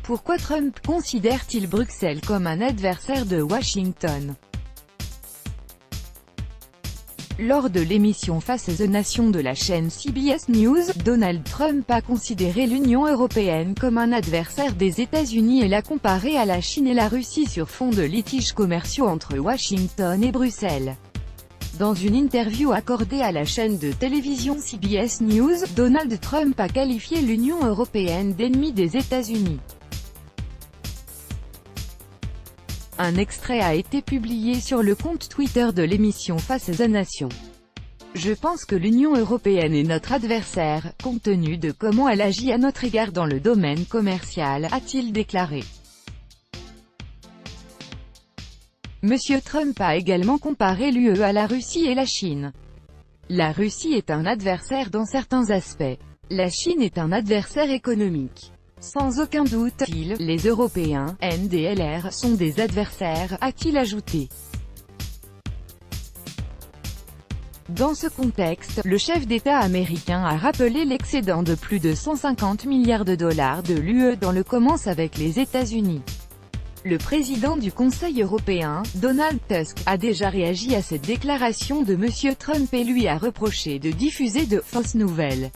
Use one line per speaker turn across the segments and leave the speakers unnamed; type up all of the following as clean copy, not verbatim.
Pourquoi Trump considère-t-il Bruxelles comme un adversaire de Washington? Lors de l'émission Face the Nation de la chaîne CBS News, Donald Trump a considéré l'Union européenne comme un adversaire des États-Unis et l'a comparé à la Chine et la Russie sur fond de litiges commerciaux entre Washington et Bruxelles. Dans une interview accordée à la chaîne de télévision CBS News, Donald Trump a qualifié l'Union européenne d'ennemi des États-Unis. Un extrait a été publié sur le compte Twitter de l'émission Face the Nation. Je pense que l'Union européenne est notre adversaire, compte tenu de comment elle agit à notre égard dans le domaine commercial, a-t-il déclaré. Monsieur Trump a également comparé l'UE à la Russie et la Chine. La Russie est un adversaire dans certains aspects. La Chine est un adversaire économique. Sans aucun doute, les Européens, NDLR, sont des adversaires, a-t-il ajouté. Dans ce contexte, le chef d'État américain a rappelé l'excédent de plus de 150 milliards de dollars de l'UE dans le commerce avec les États-Unis. Le président du Conseil européen, Donald Tusk, a déjà réagi à cette déclaration de M. Trump et lui a reproché de diffuser de « fausses nouvelles ».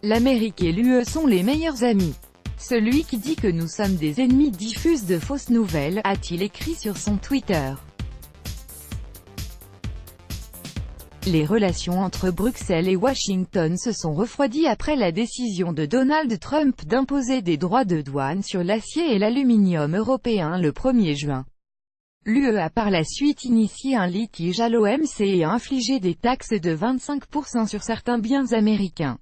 L'Amérique et l'UE sont les meilleurs amis. Celui qui dit que nous sommes des ennemis diffuse de fausses nouvelles, a-t-il écrit sur son Twitter. Les relations entre Bruxelles et Washington se sont refroidies après la décision de Donald Trump d'imposer des droits de douane sur l'acier et l'aluminium européen le 1er juin. L'UE a par la suite initié un litige à l'OMC et a infligé des taxes de 25% sur certains biens américains.